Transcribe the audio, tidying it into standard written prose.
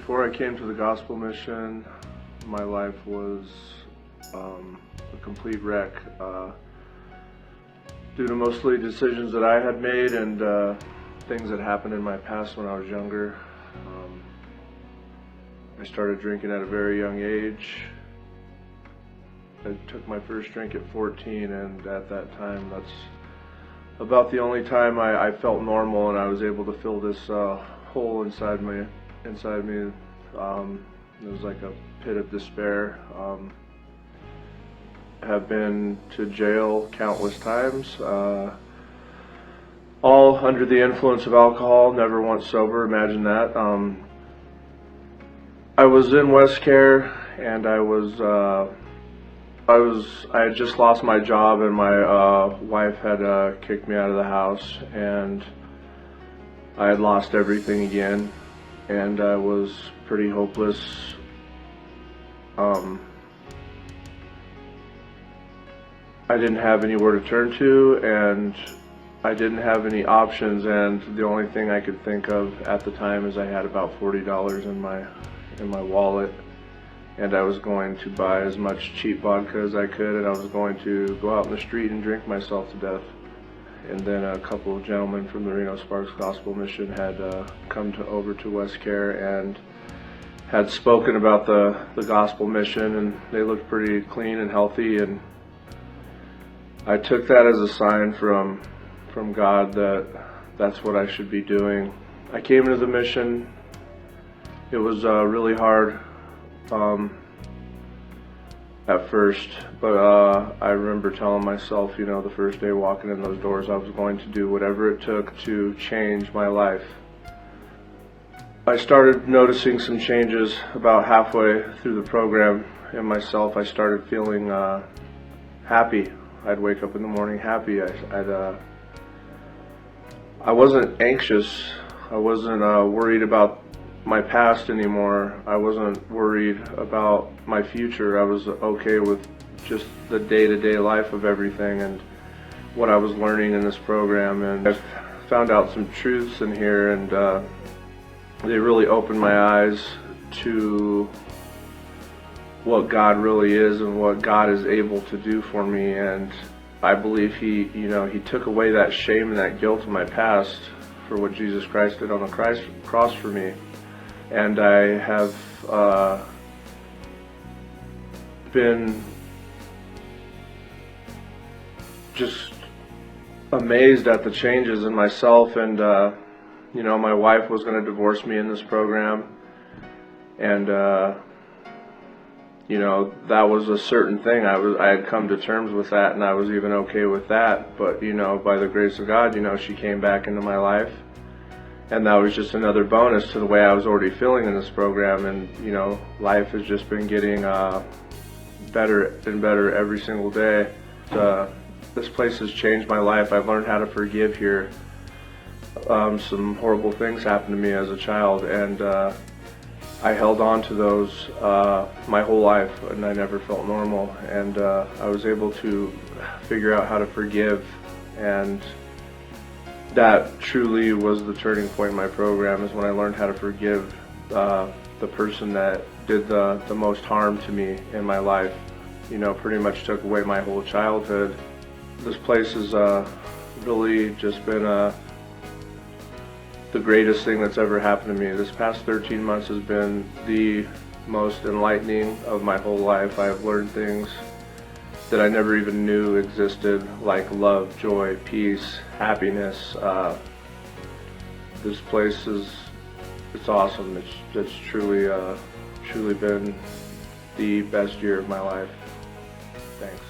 Before I came to the gospel mission, my life was a complete wreck due to mostly decisions that I had made and things that happened in my past when I was younger. I started drinking at a very young age. I took my first drink at 14, and at that time, that's about the only time I felt normal, and I was able to fill this hole inside me. It was like a pit of despair. I have been to jail countless times, all under the influence of alcohol, never once sober. Imagine that. I was in West Care, and I had just lost my job, and my wife had kicked me out of the house, and I had lost everything again, and I was pretty hopeless. I didn't have anywhere to turn to, and I didn't have any options, and the only thing I could think of at the time is I had about $40 in my wallet, and I was going to buy as much cheap vodka as I could, and I was going to go out in the street and drink myself to death. And then a couple of gentlemen from the Reno Sparks Gospel Mission had come over to West Care and had spoken about the gospel mission, and they looked pretty clean and healthy, and I took that as a sign from God that that's what I should be doing. I came into the mission. It was really hard at first, but I remember telling myself, the first day walking in those doors, I was going to do whatever it took to change my life. I started noticing some changes about halfway through the program in myself. I started feeling happy. I'd wake up in the morning happy. I wasn't anxious. I wasn't worried about my past anymore. I wasn't worried about my future. I was okay with just the day-to-day life of everything and what I was learning in this program. And I found out some truths in here, and they really opened my eyes to what God really is and what God is able to do for me. And I believe He took away that shame and that guilt of my past for what Jesus Christ did on the cross for me. And I have been just amazed at the changes in myself. And my wife was going to divorce me in this program, and that was a certain thing. I had come to terms with that, and I was even okay with that. But by the grace of God, she came back into my life. And that was just another bonus to the way I was already feeling in this program. And, life has just been getting better and better every single day. This place has changed my life. I've learned how to forgive here. Some horrible things happened to me as a child, and I held on to those my whole life, and I never felt normal. And I was able to figure out how to forgive, and that truly was the turning point in my program, is when I learned how to forgive the person that did the most harm to me in my life. Pretty much took away my whole childhood. This place has really just been the greatest thing that's ever happened to me. This past 13 months has been the most enlightening of my whole life. I have learned things that I never even knew existed, like love, joy, peace, happiness. This place it's awesome. It's truly been the best year of my life. Thanks.